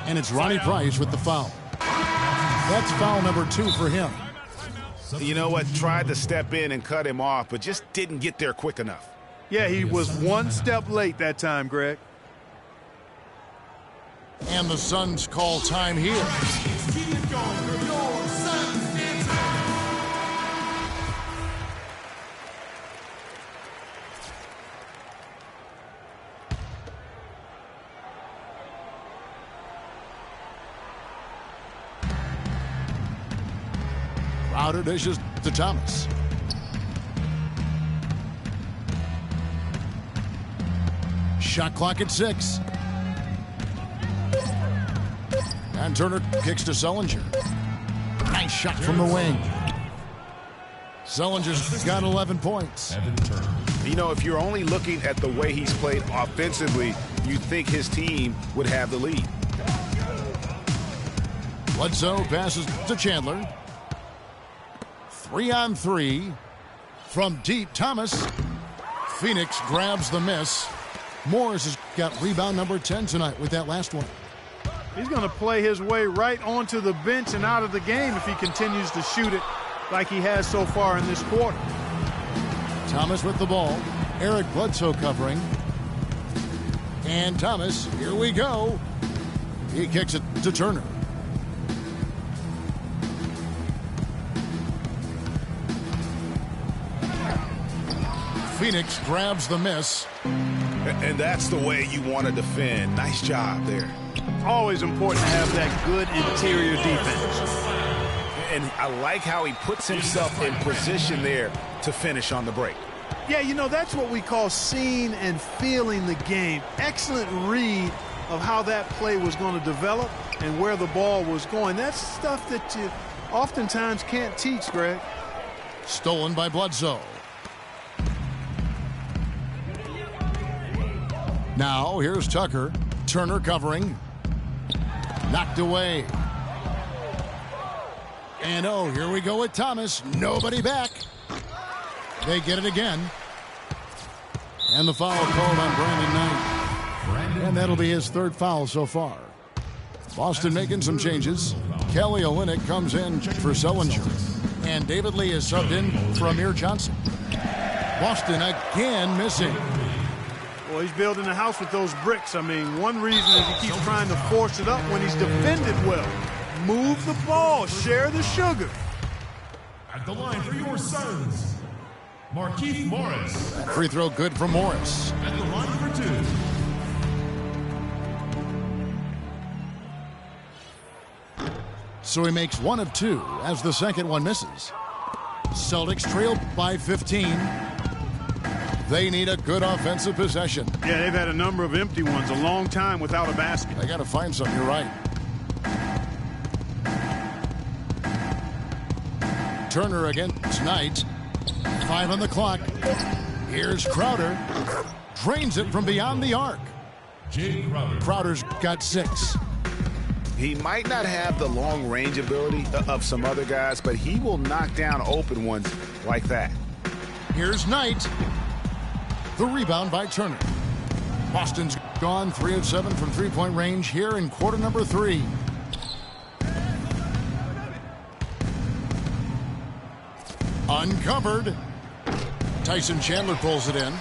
And it's Ronnie Price with the foul. That's foul number 2 for him. You know what? Tried to step in and cut him off, but just didn't get there quick enough. Yeah, he was one step late that time, Greg. And the Suns call time here. Crowder dishes to Thomas. Shot clock at 6. And Turner kicks to Sullinger. Nice shot from the wing. Sullinger's got 11 points. You know, if you're only looking at the way he's played offensively, you'd think his team would have the lead. Bledsoe passes to Chandler. 3-on-3 from deep. Thomas. Phoenix grabs the miss. Morris has got rebound number 10 tonight with that last one. He's going to play his way right onto the bench and out of the game if he continues to shoot it like he has so far in this quarter. Thomas with the ball. Eric Bledsoe covering. And Thomas, here we go. He kicks it to Turner. Phoenix grabs the miss. And that's the way you want to defend. Nice job there. Always important to have that good interior defense. And I like how he puts himself in position there to finish on the break. Yeah, you know, that's what we call seeing and feeling the game. Excellent read of how that play was going to develop and where the ball was going. That's stuff that you oftentimes can't teach, Greg. Stolen by Bledsoe. Now, here's Tucker. Turner covering. Knocked away. And oh, here we go with Thomas. Nobody back. They get it again. And the foul called on Brandon Knight. And that'll be his third foul so far. Boston making some changes. Kelly Olynyk comes in for Sullinger. And David Lee is subbed in for Amir Johnson. Boston again missing. Well, he's building a house with those bricks. I mean, one reason is he keeps trying to force it up when he's defended well. Move the ball. Share the sugar. At the line for your Suns, Markieff Morris. Free throw good for Morris. At the line for 2. So he makes 1 of 2 as the second one misses. Celtics trail by 15. They need a good offensive possession. Yeah, they've had a number of empty ones, a long time without a basket. They got to find something. You're right. Turner against Knight. 5 on the clock. Here's Crowder. Drains it from beyond the arc. Jay Crowder. Crowder's got 6. He might not have the long range ability of some other guys, but he will knock down open ones like that. Here's Knight. The rebound by Turner. Boston's gone 3 of 7 from three-point range here in quarter number 3. Uncovered. Tyson Chandler pulls it in.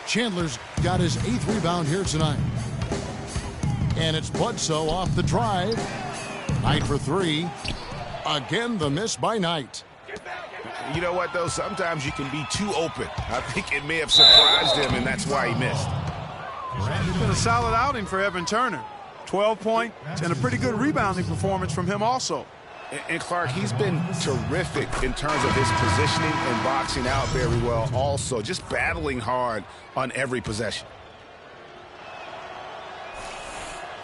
Chandler's got his 8th rebound here tonight. And it's Bledsoe off the drive. Knight for 3. Again, the miss by Knight. You know what, though? Sometimes you can be too open. I think it may have surprised him, and that's why he missed. It's been a solid outing for Evan Turner. 12 points and a pretty good rebounding performance from him also. And Clark, he's been terrific in terms of his positioning and boxing out very well also. Just battling hard on every possession.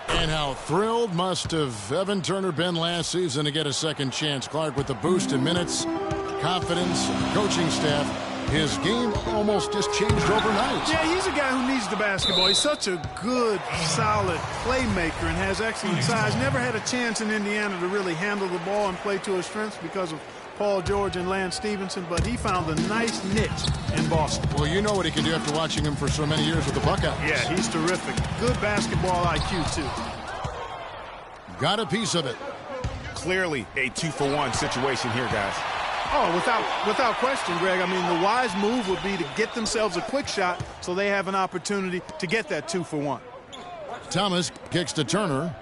And how thrilled must have Evan Turner been last season to get a second chance. Clark with the boost in minutes, confidence, coaching staff. His game almost just changed overnight. Yeah, he's a guy who needs the basketball. He's such a good, solid playmaker and has excellent size. Never had a chance in Indiana to really handle the ball and play to his strengths because of Paul George and Lance Stevenson, but he found a nice niche in Boston. Well, you know what he can do after watching him for so many years with the Buckeyes. Yeah, he's terrific. Good basketball IQ, too. Got a piece of it. Clearly a 2-for-1 situation here, guys. Oh, without question, Greg. I mean, the wise move would be to get themselves a quick shot so they have an opportunity to get that 2-for-1. Thomas kicks to Turner.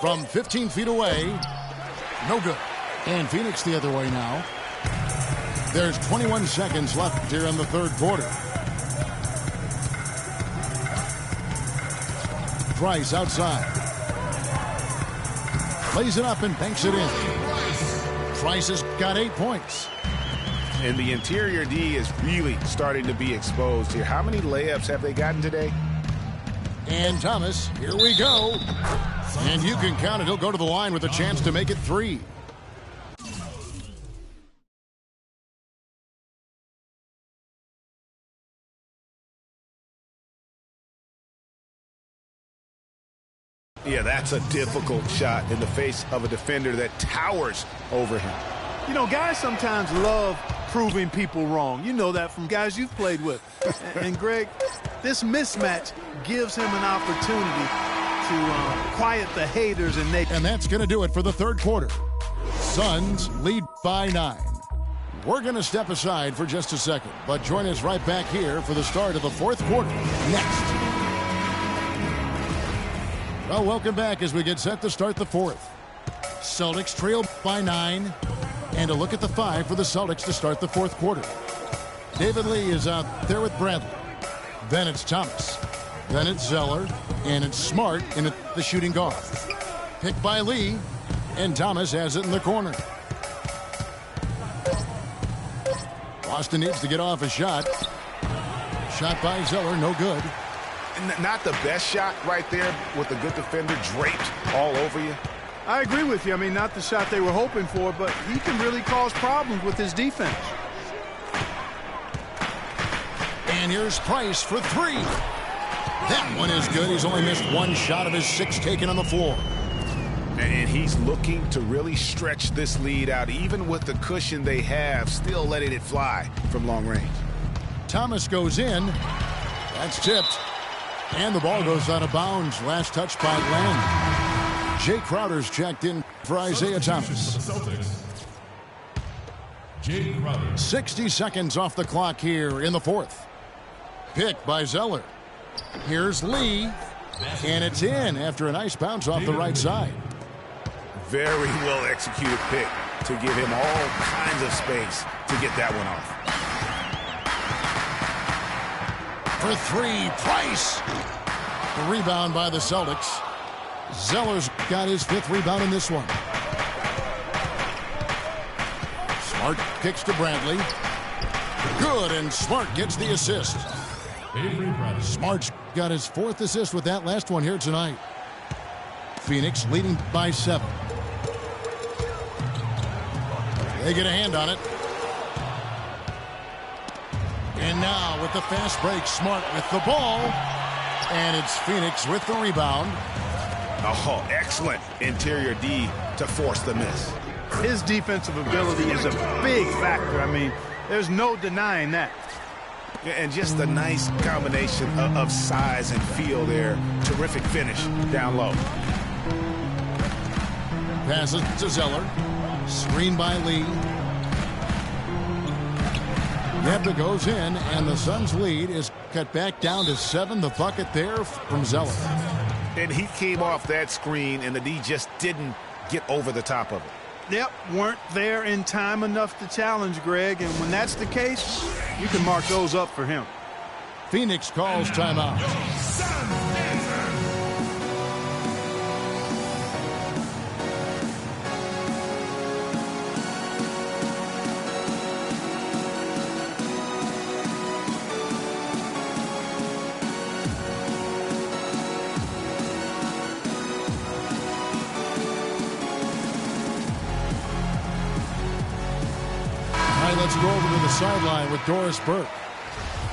From 15 feet away. No good. And Phoenix the other way now. There's 21 seconds left here in the third quarter. Price outside. Lays it up and banks it in. Price has got 8 points. And the interior D is really starting to be exposed here. How many layups have they gotten today? And Thomas, here we go. And you can count it. He'll go to the line with a chance to make it 3. Yeah, that's a difficult shot in the face of a defender that towers over him. You know, guys sometimes love proving people wrong. You know that from guys you've played with. And Greg, this mismatch gives him an opportunity to quiet the haters. And that's going to do it for the third quarter. Suns lead by 9. We're going to step aside for just a second, but join us right back here for the start of the fourth quarter next. Well, welcome back as we get set to start the fourth. Celtics trail by 9. And a look at the 5 for the Celtics to start the fourth quarter. David Lee is out there with Bradley. Then it's Thomas. Then it's Zeller. And it's Smart in the shooting guard. Picked by Lee. And Thomas has it in the corner. Boston needs to get off a shot. Shot by Zeller, no good. Not the best shot right there with a good defender draped all over you. I agree with you. I mean, not the shot they were hoping for, but he can really cause problems with his defense. And here's Price for 3. That one is good. He's only missed 1 shot of his 6 taken on the floor. And he's looking to really stretch this lead out, even with the cushion they have, still letting it fly from long range. Thomas goes in. That's tipped. And the ball goes out of bounds. Last touch by Lamb. Jay Crowder's checked in for Isaiah Thomas. Jay Crowder. 60 seconds off the clock here in the fourth. Pick by Zeller. Here's Lee. And it's in after a nice bounce off the right side. Very well executed pick to give him all kinds of space to get that one off. For 3, Price. The rebound by the Celtics. Zeller's got his 5th rebound in this one. Smart kicks to Bradley. Good, and Smart gets the assist. Smart's got his 4th assist with that last one here tonight. Phoenix leading by 7. They get a hand on it. And now with the fast break, Smart with the ball. And it's Phoenix with the rebound. Oh, excellent interior D to force the miss. His defensive ability is a big factor. I mean, there's no denying that. And just a nice combination of size and feel there. Terrific finish down low. Passes to Zeller. Screen by Lee. Yepta goes in, and the Suns' lead is cut back down to 7. The bucket there from Zeller. And he came off that screen, and the D just didn't get over the top of it. Yep, weren't there in time enough to challenge Greg, and when that's the case, you can mark those up for him. Phoenix calls timeout. Let's go over to the sideline with Doris Burke.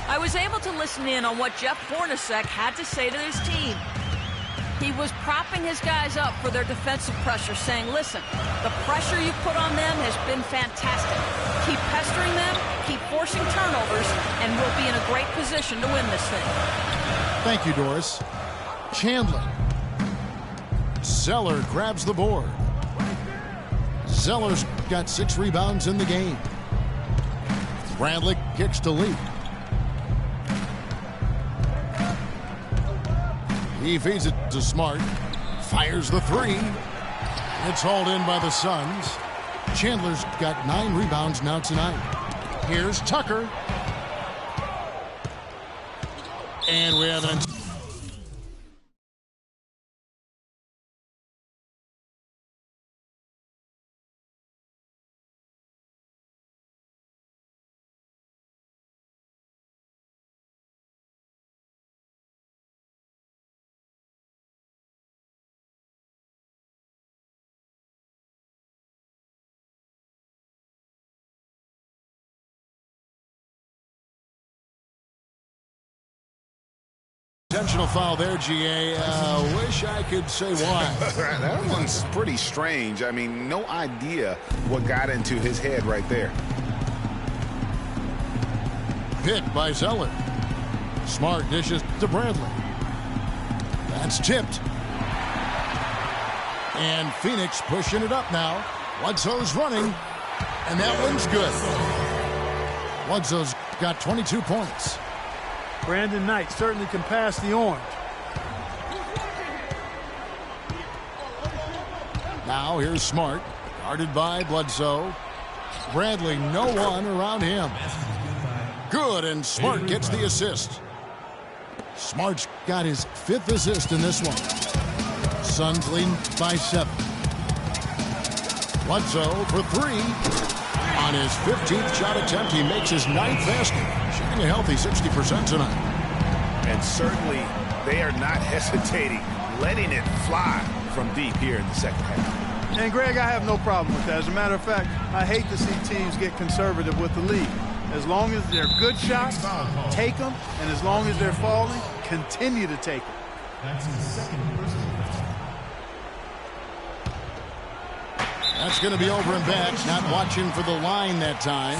I was able to listen in on what Jeff Hornacek had to say to his team. He was propping his guys up for their defensive pressure, saying, listen, the pressure you put on them has been fantastic. Keep pestering them, keep forcing turnovers, and we'll be in a great position to win this thing. Thank you, Doris. Chandler. Zeller grabs the board. Zeller's got 6 rebounds in the game. Bradley kicks to Lee. He feeds it to Smart. Fires the 3. It's hauled in by the Suns. Chandler's got 9 rebounds now tonight. Here's Tucker. And we have an Intentional foul there, GA. Wish I could say why. That one's pretty strange. I mean, no idea what got into his head right there. Pick by Zeller. Smart dishes to Bradley. That's tipped. And Phoenix pushing it up now. Bledsoe's running. And that one's good. Bledsoe's got 22 points. Brandon Knight certainly can pass the orange. Now here's Smart. Guarded by Bledsoe. Bradley, no one around him. Good, and Smart gets the assist. Smart's got his 5th assist in this one. Suns leading by 7. Bledsoe for 3. On his 15th shot attempt, he makes his 9th basket. Shooting a healthy 60% tonight. And certainly they are not hesitating, letting it fly from deep here in the second half. And, Greg, I have no problem with that. As a matter of fact, I hate to see teams get conservative with the lead. As long as they're good shots, take them. And as long as they're falling, continue to take them. That's his second personal foul. That's going to be over and back. Not watching for the line that time.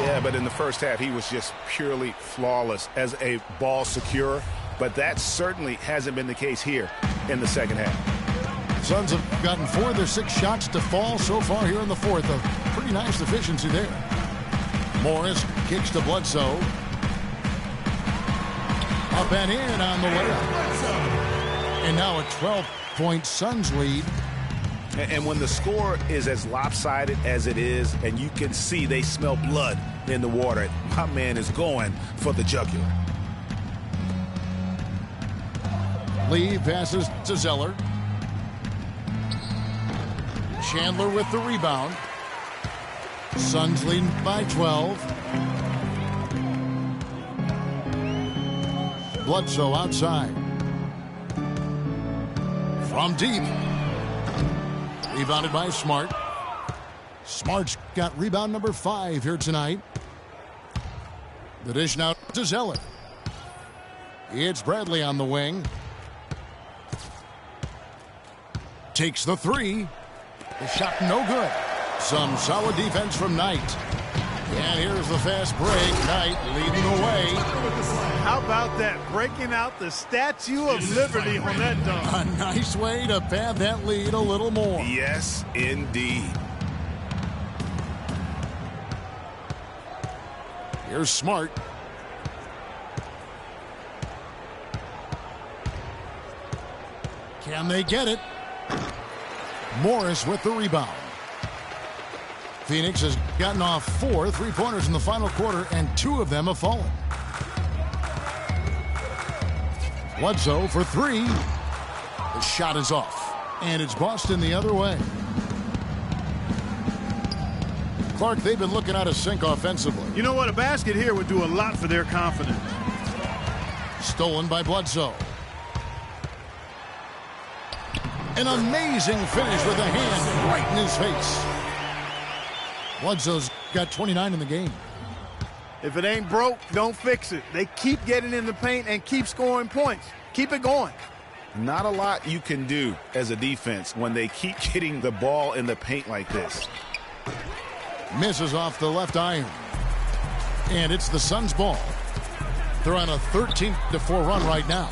Yeah, but in the first half, he was just purely flawless as a ball securer. But that certainly hasn't been the case here in the second half. Suns have gotten 4 of their 6 shots to fall so far here in the 4th. A pretty nice efficiency there. Morris kicks to Bledsoe. Up and in on the way up. And now a 12-point Suns lead. And when the score is as lopsided as it is, and you can see they smell blood in the water, my man is going for the jugular. Lee passes to Zeller. Chandler with the rebound. Suns leading by 12. Bledsoe outside. From deep. Rebounded by Smart. Smart's got rebound number 5 here tonight. The dish now to Zeller. It's Bradley on the wing. Takes the 3. The shot no good. Some solid defense from Knight. And here's the fast break. Knight leading the way. How about that? Breaking out the Statue of Liberty on that dunk. A nice way to pad that lead a little more. Yes, indeed. Here's Smart. Can they get it? Morris with the rebound. Phoenix has gotten off 4 3-pointers in the final quarter, and 2 of them have fallen. Bledsoe for 3. The shot is off, and it's Boston the other way. Clark, they've been looking out of sync offensively. You know what? A basket here would do a lot for their confidence. Stolen by Bledsoe. An amazing finish with a hand right in his face. Bledsoe's got 29 in the game. If it ain't broke, don't fix it. They keep getting in the paint and keep scoring points. Keep it going. Not a lot you can do as a defense when they keep getting the ball in the paint like this. Misses off the left iron. And it's the Suns' ball. They're on a 13-4 run right now.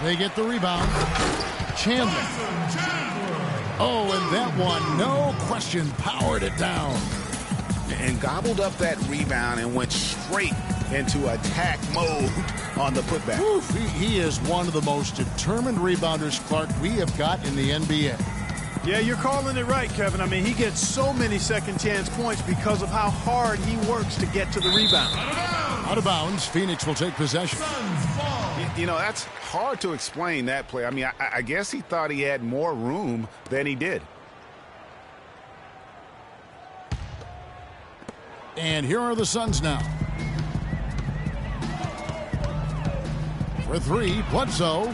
They get the rebound. Chandler. Oh, and that one, no question, powered it down. And gobbled up that rebound and went straight into attack mode on the putback. Oof, he is one of the most determined rebounders, Clark, we have got in the NBA. Yeah, you're calling it right, Kevin. I mean, he gets so many second chance points because of how hard he works to get to the rebound. Out of bounds, Phoenix will take possession. You know, that's hard to explain, that play. I mean, I guess he thought he had more room than he did. And here are the Suns now. For 3, Bledsoe.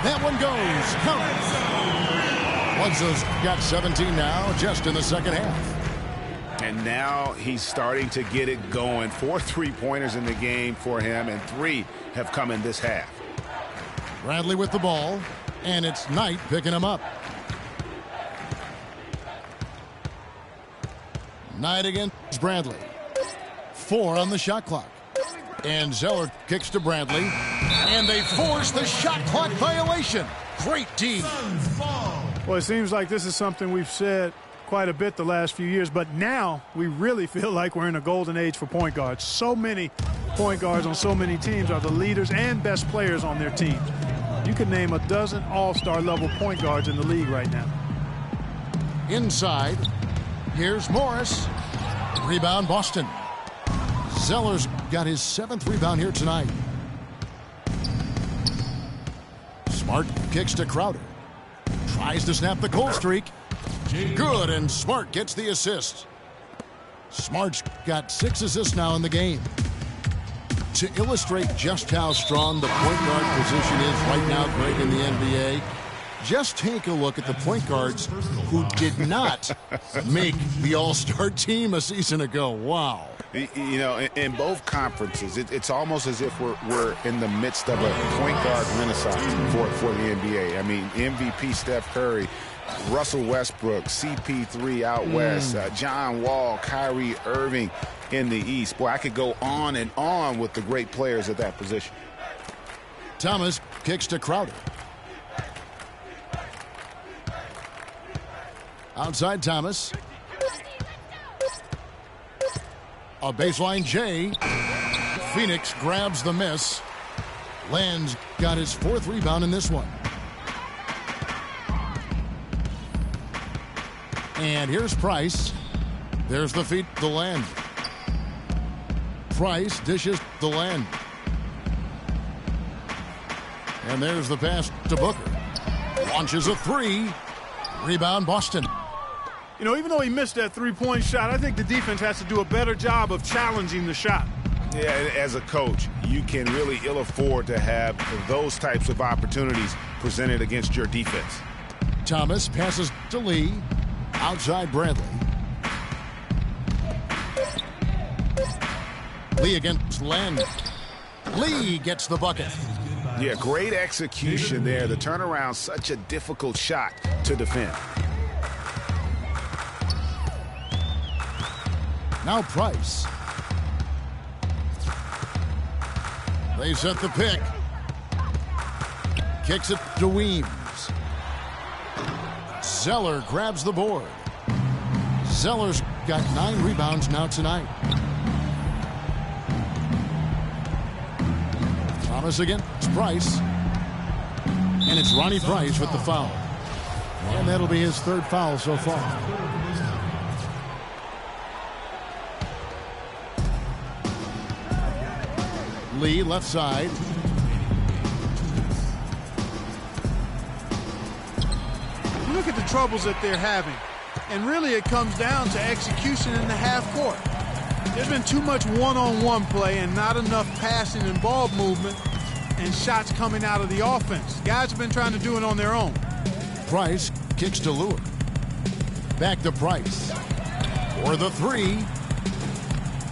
That one goes. Count. Bledsoe's got 17 now, just in the second half. And now he's starting to get it going. 4 3-pointers in the game for him, and 3 have come in this half. Bradley with the ball, and it's Knight picking him up. Knight against Bradley. 4 on the shot clock. And Zeller kicks to Bradley, and they force the shot clock violation. Great D. Well, it seems like this is something we've said quite a bit the last few years, but now we really feel like we're in a golden age for point guards. So many point guards on so many teams are the leaders and best players on their teams. You could name a dozen all-star level point guards in the league right now. Inside, here's Morris. Rebound, Boston. Zeller's got his 7th rebound here tonight. Smart kicks to Crowder. Tries to snap the cold streak. Good, and Smart gets the assist. Smart's got 6 assists now in the game. To illustrate just how strong the point guard position is right now, Greg, in the NBA, just take a look at the point guards who did not make the All-Star team a season ago. Wow. You know, in both conferences, it's almost as if we're in the midst of a point guard renaissance for the NBA. I mean, MVP Steph Curry, Russell Westbrook, CP3 out west, John Wall, Kyrie Irving in the East. Boy, I could go on and on with the great players at that position. Thomas kicks to Crowder. Outside Thomas. A baseline J. Phoenix grabs the miss. Land's got his 4th rebound in this one. And here's Price. There's the feed to Land. Price dishes to Land. And there's the pass to Booker. Launches a 3. Rebound, Boston. You know, even though he missed that three-point shot, I think the defense has to do a better job of challenging the shot. Yeah, as a coach, you can really ill afford to have those types of opportunities presented against your defense. Thomas passes to Lee. Outside Bradley. Lee against Len. Lee gets the bucket. Yeah, great execution there. The turnaround, such a difficult shot to defend. Now Price. They set the pick. Kicks it to Weems. Zeller grabs the board. Zeller's got 9 rebounds now tonight. Thomas against Price. And it's Ronnie Price with the foul. And that'll be his 3rd foul so far. Lee, left side. You look at the troubles that they're having, and really it comes down to execution in the half court. There's been too much one-on-one play and not enough passing and ball movement and shots coming out of the offense. Guys have been trying to do it on their own. Price kicks to Lure. Back to Price. For the 3.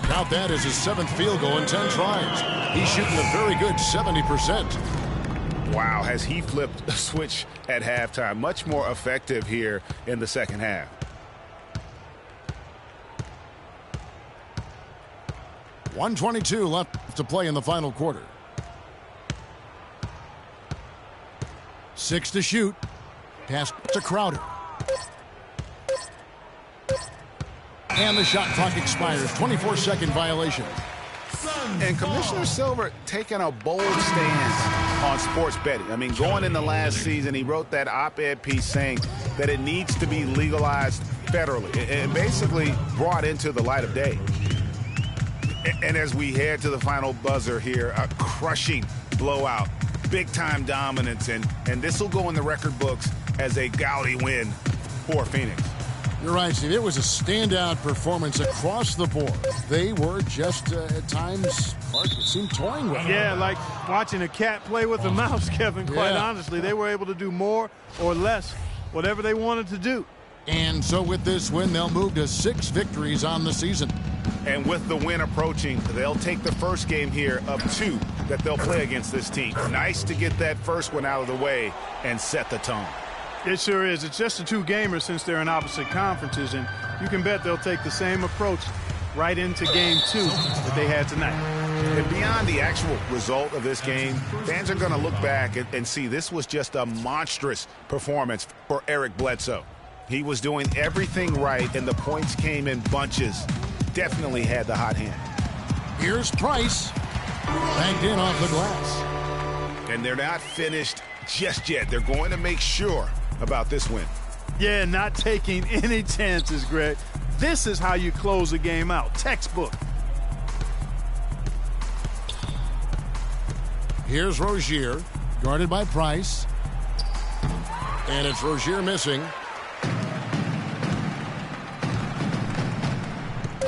Count that as his 7th field goal in 10 tries. He's shooting a very good 70%. Wow, has he flipped a switch at halftime. Much more effective here in the second half. .122 left to play in the final quarter. 6 to shoot. Pass to Crowder. And the shot clock expires. 24-second violation. And Commissioner Silver taking a bold stance on sports betting. I mean, going in the last season, he wrote that op-ed piece saying that it needs to be legalized federally and basically brought into the light of day. And as we head to the final buzzer here, a crushing blowout, big-time dominance, and this will go in the record books as a gaudy win for Phoenix. You're right, Steve. It was a standout performance across the board. They were just, at times, hard to seem toying with. Yeah, like watching a cat play with a mouse, Kevin, quite honestly. They were able to do more or less, whatever they wanted to do. And so with this win, they'll move to 6 victories on the season. And with the win approaching, they'll take the first game here of 2 that they'll play against this team. Nice to get that first one out of the way and set the tone. It sure is. It's just a 2-gamer since they're in opposite conferences, and you can bet they'll take the same approach right into game 2 that they had tonight. And beyond the actual result of this game, fans are going to look back and see this was just a monstrous performance for Eric Bledsoe. He was doing everything right, and the points came in bunches. Definitely had the hot hand. Here's Price. Banked in off the glass. And they're not finished just yet. They're going to make sure about this win. Yeah, not taking any chances, Greg. This is how you close a game out. Textbook. Here's Rozier, guarded by Price. And it's Rozier missing.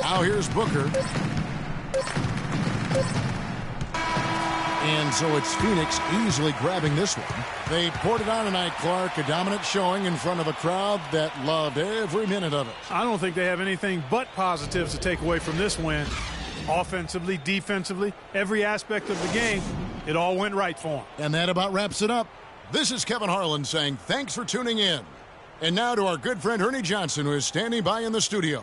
Now here's Booker. And so it's Phoenix easily grabbing this one. They poured it on tonight, Clark. A dominant showing in front of a crowd that loved every minute of it. I don't think they have anything but positives to take away from this win. Offensively, defensively, every aspect of the game, it all went right for them. And that about wraps it up. This is Kevin Harlan saying thanks for tuning in. And now to our good friend Ernie Johnson, who is standing by in the studio.